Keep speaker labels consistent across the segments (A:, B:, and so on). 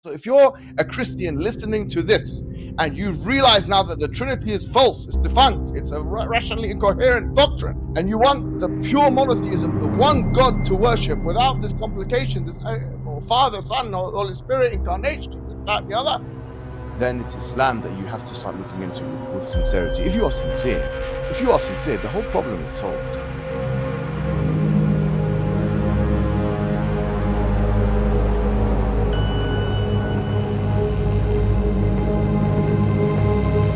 A: So if you're a Christian listening to this and you realize now that the Trinity is false, it's defunct, it's a rationally incoherent doctrine, and you want the pure monotheism, the one God to worship without this complication, this Father, Son, or Holy Spirit, incarnation, this, that, the other, then it's Islam that you have to start looking into with sincerity. If you are sincere, the whole problem is solved.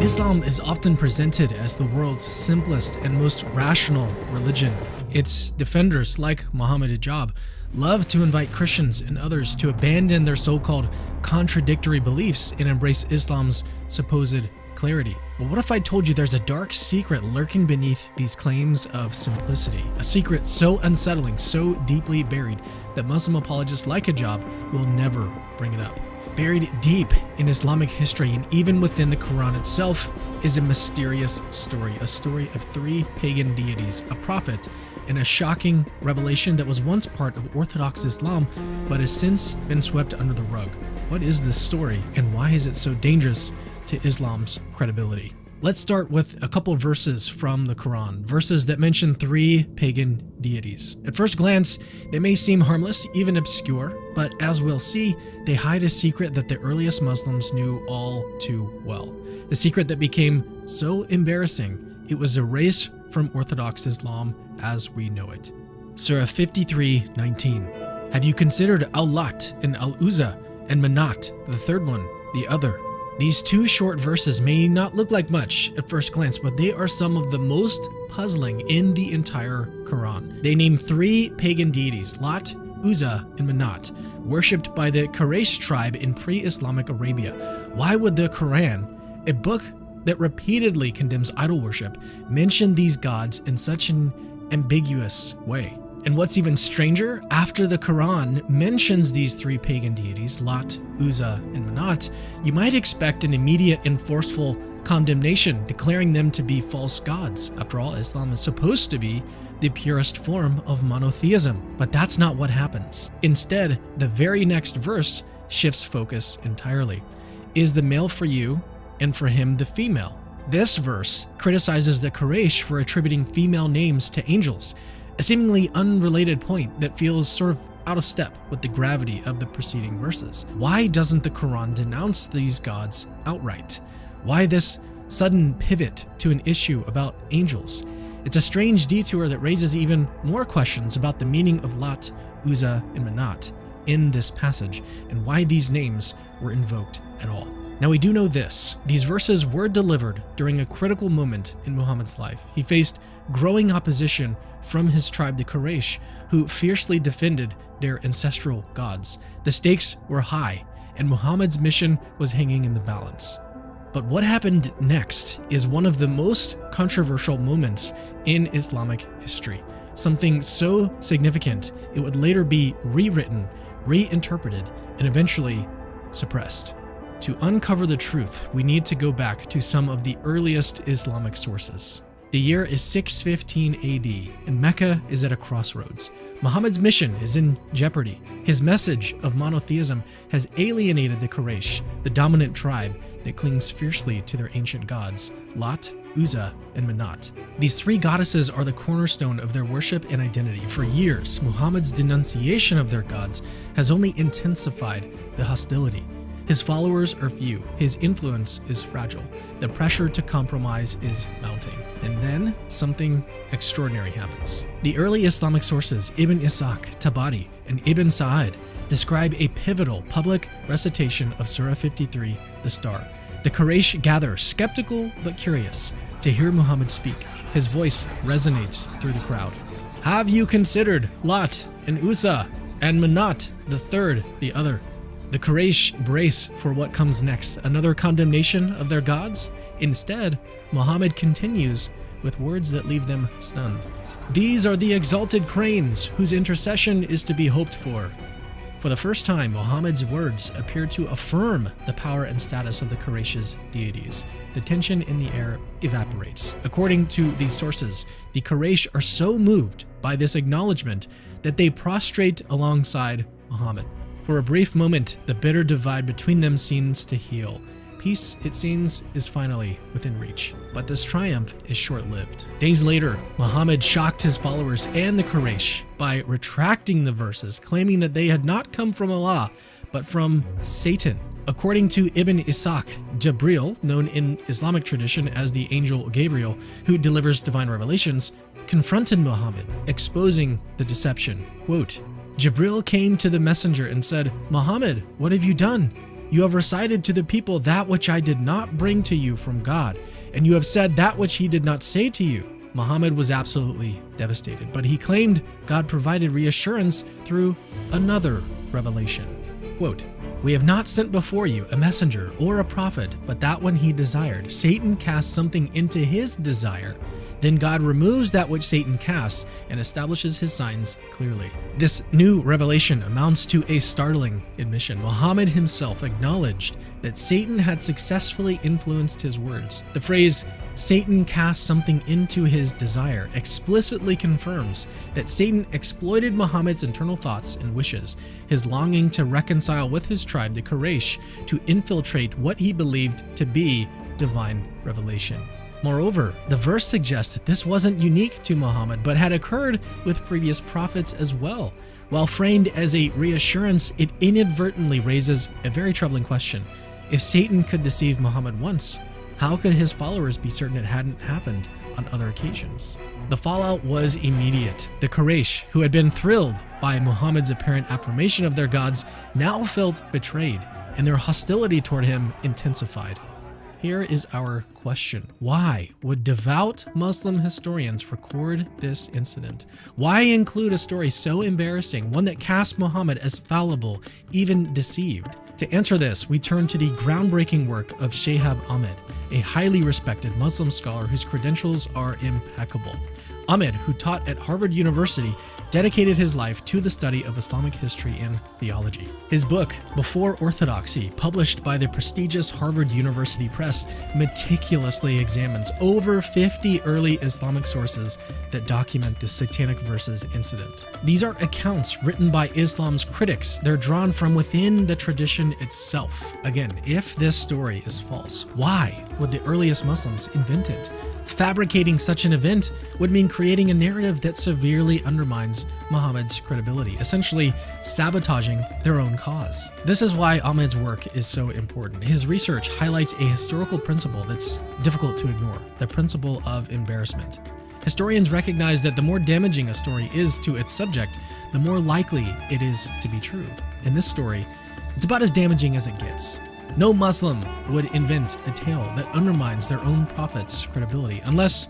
B: Islam is often presented as the world's simplest and most rational religion. Its defenders, like Muhammad Hijab, love to invite Christians and others to abandon their so-called contradictory beliefs and embrace Islam's supposed clarity. But what if I told you there's a dark secret lurking beneath these claims of simplicity? A secret so unsettling, so deeply buried, that Muslim apologists like Hijab will never bring it up. Buried deep in Islamic history and even within the Quran itself is a mysterious story, a story of three pagan deities, a prophet, and a shocking revelation that was once part of Orthodox Islam but has since been swept under the rug. What is this story and why is it so dangerous to Islam's credibility? Let's start with a couple verses from the Quran, verses that mention three pagan deities. At first glance, they may seem harmless, even obscure, but as we'll see, they hide a secret that the earliest Muslims knew all too well. The secret that became so embarrassing, it was erased from Orthodox Islam as we know it. Surah 53:19. Have you considered Al-Lat and Al-Uzza and Manat, the third one, the other? These two short verses may not look like much at first glance, but they are some of the most puzzling in the entire Quran. They name three pagan deities, Lat, Uzza, and Manat, worshipped by the Quraysh tribe in pre-Islamic Arabia. Why would the Quran, a book that repeatedly condemns idol worship, mention these gods in such an ambiguous way? And what's even stranger, after the Quran mentions these three pagan deities, Lat, Uzza, and Manat, you might expect an immediate and forceful condemnation, declaring them to be false gods. After all, Islam is supposed to be the purest form of monotheism, but that's not what happens. Instead, the very next verse shifts focus entirely. Is the male for you, and for him the female? This verse criticizes the Quraysh for attributing female names to angels, a seemingly unrelated point that feels sort of out of step with the gravity of the preceding verses. Why doesn't the Quran denounce these gods outright? Why this sudden pivot to an issue about angels? It's a strange detour that raises even more questions about the meaning of Lat, Uzza, and Manat in this passage, and why these names were invoked at all. Now we do know this, these verses were delivered during a critical moment in Muhammad's life. He faced growing opposition from his tribe, the Quraysh, who fiercely defended their ancestral gods. The stakes were high, and Muhammad's mission was hanging in the balance. But what happened next is one of the most controversial moments in Islamic history. Something so significant, it would later be rewritten, reinterpreted, and eventually suppressed. To uncover the truth, we need to go back to some of the earliest Islamic sources. The year is 615 AD, and Mecca is at a crossroads. Muhammad's mission is in jeopardy. His message of monotheism has alienated the Quraysh, the dominant tribe that clings fiercely to their ancient gods, Lat, Uzza, and Manat. These three goddesses are the cornerstone of their worship and identity. For years, Muhammad's denunciation of their gods has only intensified the hostility. His followers are few, his influence is fragile, the pressure to compromise is mounting. And then something extraordinary happens. The early Islamic sources, Ibn Ishaq, Tabari, and Ibn Sa'ad, describe a pivotal public recitation of Surah 53, the Star. The Quraysh gather, skeptical but curious, to hear Muhammad speak. His voice resonates through the crowd. Have you considered Lat and Uzza and Manat, the third, the other? The Quraysh brace for what comes next, another condemnation of their gods? Instead, Muhammad continues with words that leave them stunned. These are the exalted cranes whose intercession is to be hoped for. For the first time, Muhammad's words appear to affirm the power and status of the Quraysh's deities. The tension in the air evaporates. According to these sources, the Quraysh are so moved by this acknowledgement that they prostrate alongside Muhammad. For a brief moment, the bitter divide between them seems to heal. Peace, it seems, is finally within reach. But this triumph is short-lived. Days later, Muhammad shocked his followers and the Quraysh by retracting the verses, claiming that they had not come from Allah, but from Satan. According to Ibn Ishaq, Jibril, known in Islamic tradition as the angel Gabriel, who delivers divine revelations, confronted Muhammad, exposing the deception. Quote, Jibril came to the messenger and said, Muhammad, what have you done? You have recited to the people that which I did not bring to you from God, and you have said that which he did not say to you. Muhammad was absolutely devastated, but he claimed God provided reassurance through another revelation. Quote, we have not sent before you a messenger or a prophet, but that when he desired, Satan cast something into his desire. Then God removes that which Satan casts and establishes his signs clearly. This new revelation amounts to a startling admission. Muhammad himself acknowledged that Satan had successfully influenced his words. The phrase, Satan cast something into his desire, explicitly confirms that Satan exploited Muhammad's internal thoughts and wishes, his longing to reconcile with his tribe, the Quraysh, to infiltrate what he believed to be divine revelation. Moreover, the verse suggests that this wasn't unique to Muhammad, but had occurred with previous prophets as well. While framed as a reassurance, it inadvertently raises a very troubling question. If Satan could deceive Muhammad once, how could his followers be certain it hadn't happened on other occasions? The fallout was immediate. The Quraysh, who had been thrilled by Muhammad's apparent affirmation of their gods, now felt betrayed, and their hostility toward him intensified. Here is our question. Why would devout Muslim historians record this incident? Why include a story so embarrassing, one that casts Muhammad as fallible, even deceived? To answer this, we turn to the groundbreaking work of Shihab Ahmed, a highly respected Muslim scholar whose credentials are impeccable. Ahmed, who taught at Harvard University, dedicated his life to the study of Islamic history and theology. His book, Before Orthodoxy, published by the prestigious Harvard University Press, meticulously examines over 50 early Islamic sources that document the Satanic Verses incident. These aren't accounts written by Islam's critics. They're drawn from within the tradition itself. Again, if this story is false, why would the earliest Muslims invent it? Fabricating such an event would mean creating a narrative that severely undermines Muhammad's credibility, essentially sabotaging their own cause. This is why Ahmed's work is so important. His research highlights a historical principle that's difficult to ignore, the principle of embarrassment. Historians recognize that the more damaging a story is to its subject, the more likely it is to be true. In this story, it's about as damaging as it gets. No Muslim would invent a tale that undermines their own prophet's credibility unless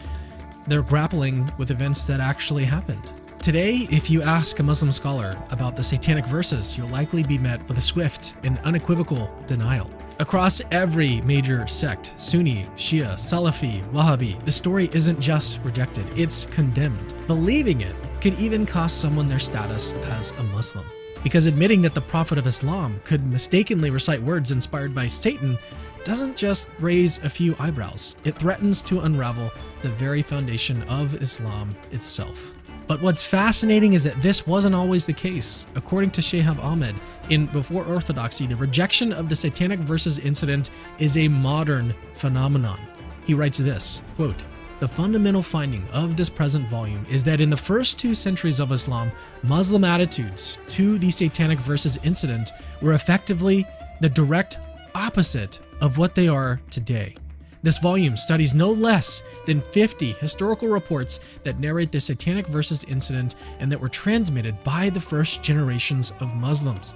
B: they're grappling with events that actually happened. Today, if you ask a Muslim scholar about the Satanic Verses, you'll likely be met with a swift and unequivocal denial. Across every major sect, Sunni, Shia, Salafi, Wahhabi, the story isn't just rejected, it's condemned. Believing it could even cost someone their status as a Muslim. Because admitting that the Prophet of Islam could mistakenly recite words inspired by Satan doesn't just raise a few eyebrows, it threatens to unravel the very foundation of Islam itself. But what's fascinating is that this wasn't always the case. According to Shihab Ahmed, in Before Orthodoxy, the rejection of the Satanic Verses incident is a modern phenomenon. He writes this, quote, the fundamental finding of this present volume is that in the first 2 centuries of Islam, Muslim attitudes to the Satanic Verses incident were effectively the direct opposite of what they are today. This volume studies no less than 50 historical reports that narrate the Satanic Verses incident and that were transmitted by the first generations of Muslims.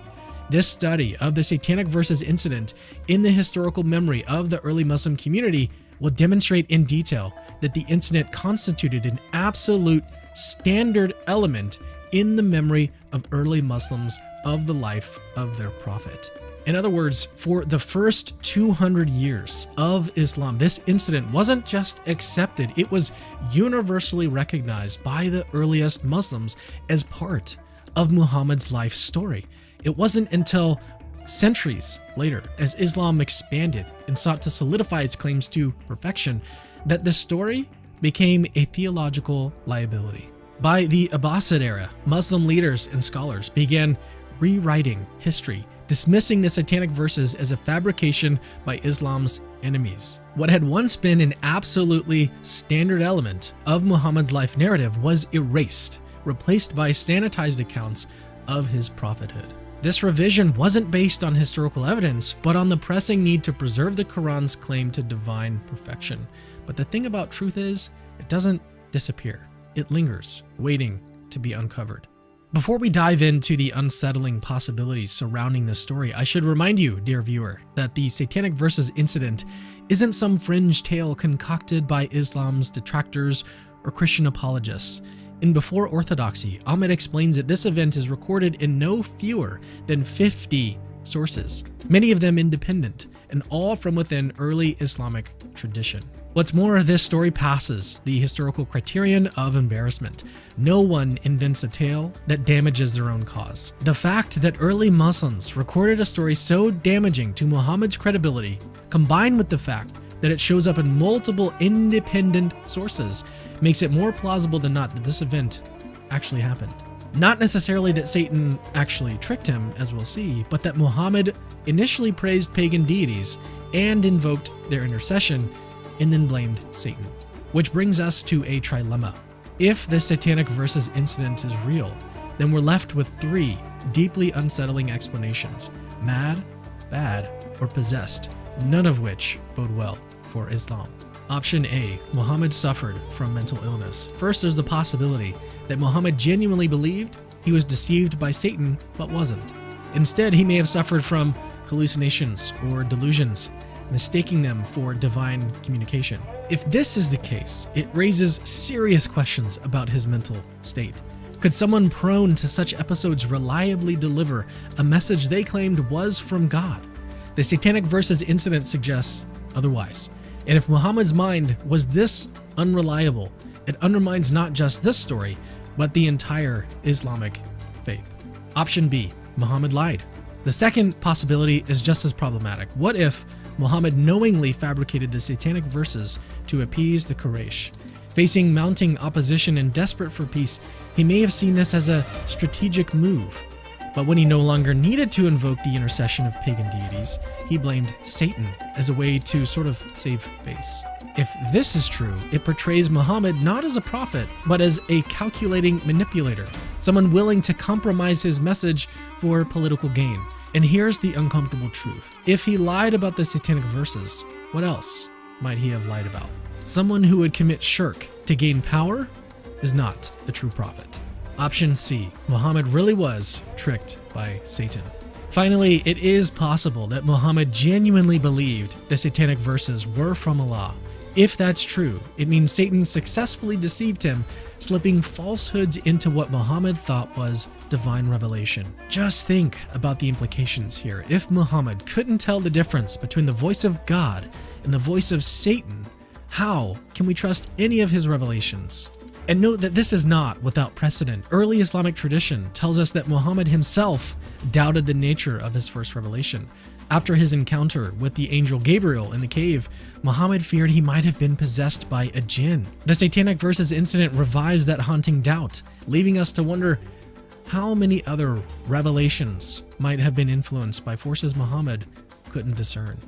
B: This study of the Satanic Verses incident in the historical memory of the early Muslim community will demonstrate in detail that the incident constituted an absolute standard element in the memory of early Muslims of the life of their prophet. In other words, for the first 200 years of Islam, this incident wasn't just accepted, it was universally recognized by the earliest Muslims as part of Muhammad's life story. It wasn't until centuries later, as Islam expanded and sought to solidify its claims to perfection, that the story became a theological liability. By the Abbasid era, Muslim leaders and scholars began rewriting history, dismissing the satanic verses as a fabrication by Islam's enemies. What had once been an absolutely standard element of Muhammad's life narrative was erased, replaced by sanitized accounts of his prophethood. This revision wasn't based on historical evidence, but on the pressing need to preserve the Quran's claim to divine perfection. But the thing about truth is, it doesn't disappear. It lingers, waiting to be uncovered. Before we dive into the unsettling possibilities surrounding this story, I should remind you, dear viewer, that the satanic verses incident isn't some fringe tale concocted by Islam's detractors or Christian apologists. In Before Orthodoxy, Ahmed explains that this event is recorded in no fewer than 50 sources, many of them independent, and all from within early Islamic tradition. What's more, this story passes the historical criterion of embarrassment. No one invents a tale that damages their own cause. The fact that early Muslims recorded a story so damaging to Muhammad's credibility, combined with the fact that it shows up in multiple independent sources, makes it more plausible than not that this event actually happened. Not necessarily that Satan actually tricked him, as we'll see, but that Muhammad initially praised pagan deities and invoked their intercession, and then blamed Satan. Which brings us to a trilemma. If the satanic verses incident is real, then we're left with three deeply unsettling explanations: mad, bad, or possessed, none of which bode well for Islam. Option A, Muhammad suffered from mental illness. First, there's the possibility that Muhammad genuinely believed he was deceived by Satan, but wasn't. Instead, he may have suffered from hallucinations or delusions, mistaking them for divine communication. If this is the case, it raises serious questions about his mental state. Could someone prone to such episodes reliably deliver a message they claimed was from God? The satanic verses incident suggests otherwise. And if Muhammad's mind was this unreliable, it undermines not just this story, but the entire Islamic faith. Option B, Muhammad lied. The second possibility is just as problematic. What if Muhammad knowingly fabricated the satanic verses to appease the Quraysh? Facing mounting opposition and desperate for peace, he may have seen this as a strategic move. But when he no longer needed to invoke the intercession of pagan deities, he blamed Satan as a way to sort of save face. If this is true, it portrays Muhammad not as a prophet, but as a calculating manipulator, someone willing to compromise his message for political gain. And here's the uncomfortable truth. If he lied about the satanic verses, what else might he have lied about? Someone who would commit shirk to gain power is not a true prophet. Option C, Muhammad really was tricked by Satan. Finally, it is possible that Muhammad genuinely believed the satanic verses were from Allah. If that's true, it means Satan successfully deceived him, slipping falsehoods into what Muhammad thought was divine revelation. Just think about the implications here. If Muhammad couldn't tell the difference between the voice of God and the voice of Satan, how can we trust any of his revelations? And note that this is not without precedent. Early Islamic tradition tells us that Muhammad himself doubted the nature of his first revelation. After his encounter with the angel Gabriel in the cave, Muhammad feared he might have been possessed by a jinn. The satanic verses incident revives that haunting doubt, leaving us to wonder how many other revelations might have been influenced by forces Muhammad couldn't discern.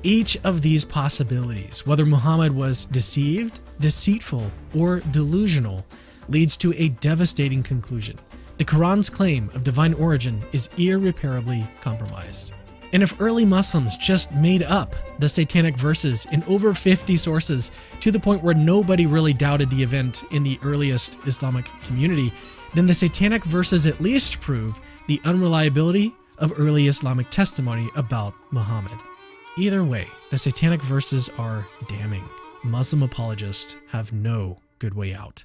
B: Each of these possibilities, whether Muhammad was deceived, deceitful, or delusional, leads to a devastating conclusion. The Quran's claim of divine origin is irreparably compromised. And if early Muslims just made up the satanic verses in over 50 sources to the point where nobody really doubted the event in the earliest Islamic community, then the satanic verses at least prove the unreliability of early Islamic testimony about Muhammad. Either way, the satanic verses are damning. Muslim apologists have no good way out.